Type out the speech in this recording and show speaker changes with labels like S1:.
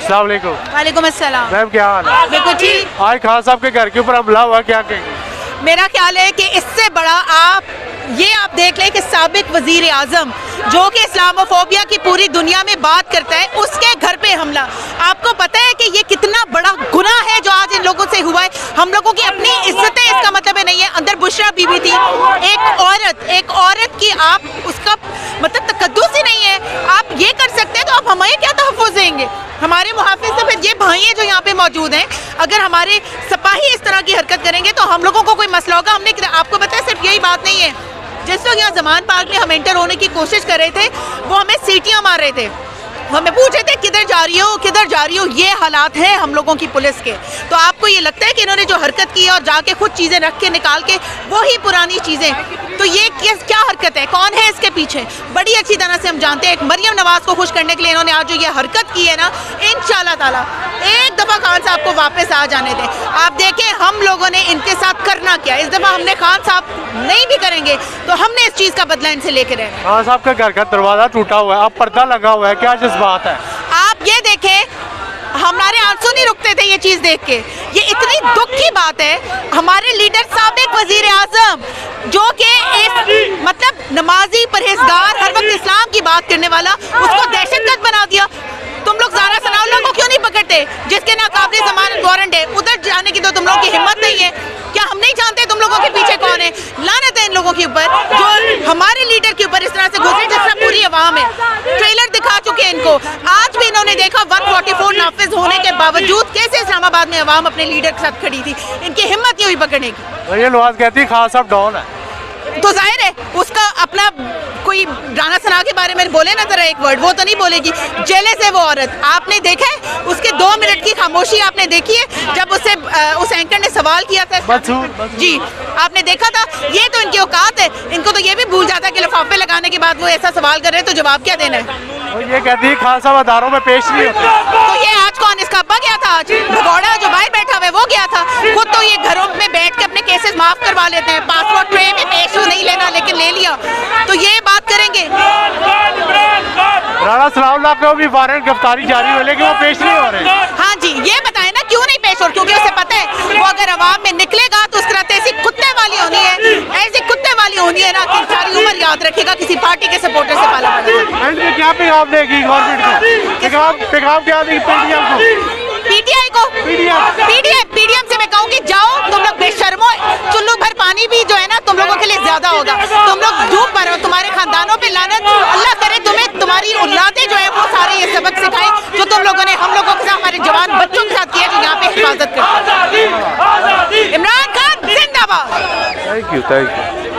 S1: अस्सलाम वालेकुम।
S2: वालेकुम अस्सलाम।
S1: मैम क्या हाल है?
S2: बिल्कुल ठीक।
S1: आज खान साहब के घर के ऊपर हमला हुआ, क्या कहेंगे?
S2: मेरा ख्याल है कि इससे बड़ा आप देख लें कि साबिक वजीर आजम जो कि इस्लामोफोबिया की पूरी दुनिया में बात करता है, उसके घर पे हमला। आपको पता है कि ये कितना बड़ा गुनाह है जो आज इन लोगों से हुआ है। हम लोगों की अपनी इज्जतें, इसका मतलब नहीं है। अंदर बुशरा बीबी थी, एक औरत की आप उसका मतलब तकद्दुस ही नहीं है। आप ये कर सकते हैं तो आप हमें क्या तहफ़्फ़ुज़ देंगे? हमारे मुहाफ़िज़ तो फिर ये भाई हैं जो यहाँ पे मौजूद हैं। अगर हमारे सिपाही इस तरह की हरकत करेंगे तो हम लोगों को कोई मसला होगा। हमने आपको पता है सिर्फ यही बात नहीं है, जिस लोग यहाँ जमान पार्क में हम एंटर होने की कोशिश कर रहे थे वो हमें सीटियाँ मार रहे थे, हमें पूछ रहे थे किधर जा रही हो, किधर जा रही हो। ये हालात हैं हम लोगों की पुलिस के। तो आपको ये लगता है कि इन्होंने जो हरकत की है और जाके खुद चीज़ें रख के निकाल के वही पुरानी चीज़ें, तो ये क्या हरकत है? कौन है इसके पीछे? बड़ी अच्छी तरह से हम जानते हैं। एक मरियम नवाज को खुश करने के लिए इन्होंने आज जो ये हरकत की है ना, इंशाल्लाह ताला एक दफ़ा खान साहब को वापस आ जाने दें। आप देखें हम लोगों ने इनके साथ करना क्या। इस दफ़ा हमने खान साहब नहीं भी करेंगे तो हमने इस चीज़ का बदला इनसे लेके रहना।
S1: खान साहब के घर का दरवाज़ा टूटा हुआ है, अब पर्दा लगा हुआ है, क्या जज्बात है?
S2: आप ये देखें, हमारे आंसू नहीं रुकते थे ये चीज़ देख के। ये इतनी दुख की बात है। हमारे लीडर साबिक वजीर आजम जो कि मतलब नमाजी परहेजगार, हर वक्त इस्लाम की बात करने वाला, उसको दहशतगर्द बना दिया। तुम लोग ज़ारा सनाउल्लाह को क्यों नहीं पकड़ते जिसके नाकाबिल ज़मानत वारंट है? उधर जाने की तो तुम लोगों की हिम्मत नहीं है। क्या हम नहीं जानते तुम लोगों के पीछे कौन है? लानत है इन लोगों के ऊपर जो हमारे लीडर के ऊपर इस तरह से गुजरे जिस तरह पूरी अवाम है। ट्रेलर दिखा चुके हैं इनको। आज भी इन्होंने देखा 144 नाफिज होने के बावजूद कैसे इस्लामाबाद में अवाम अपने लीडर के साथ खड़ी थी। इनकी हिम्मत नहीं हुई पकड़ने की।
S1: ये नवाज कहती है खान साहब डाउन है,
S2: तो जाहिर है उसका अपना कोई राना सना के बारे में बोले ना जरा एक वर्ड, वो तो नहीं बोलेगी। जेलस है वो औरत। आपने देखा है उसके 2 मिनट की खामोशी आपने देखी है जब उससे उस एंकर ने सवाल किया था जी, आपने देखा था। ये तो इनकी औकात है। इनको तो ये भी भूल जाता है कि लिफाफे लगाने के बाद वो ऐसा सवाल कर रहे हैं तो जवाब क्या देना है।
S1: और ये कहती है खान साहब अदारों में पेश नहीं होते।
S2: तो ये आज कौन, इसका अब्बा गया था? आज भगौड़ा जो बाहर बैठा हुआ है वो गया था। खुद तो ये घरों में बैठ के अपने केसेस माफ करवा लेते हैं। पासपोर्ट ट्रे में पेश नहीं लेना लेकिन ले लिया, तो ये बात करेंगे।
S1: राणा सनाउल्लाह पे भी वारंट गिरफ्तारी जारी हुई लेकिन वो पेश नहीं हो रहे।
S2: हाँ जी, ये बताएं ना क्यों नहीं पेश हो? क्योंकि उसे पता है वो अगर अवाम में निकलेगा तो उसकी रात ऐसी कुत्ते वाली होनी है, ऐसी कुत्ते वाली होनी है ना कि सारी उम्र याद रखेगा किसी पार्टी के सपोर्टर से पाला पड़ा।
S1: क्या पैगाम देगी गवर्नमेंट को? पैगाम क्या देगी पीटीएम को?
S2: पीटीआई को? पीडीएम से मैं कहूँगी जाओ तुम लोग बेशर्मो, चुल्लू भर पानी भी जो है ना तुम लोगों के लिए ज्यादा होगा। तुम लोग डूब पर हो, तुम्हारे खानदानों पे लानत। अल्लाह करे तुम्हें तुम्हारी औलादें जो है वो सारे ये सबक सिखाएं जो तुम लोगों ने हम लोगों के साथ, हमारे जवान बच्चों के साथ किया जो यहाँ पे हिफाजत करते हैं। इमरान खान जिंदाबाद।
S1: Thank you.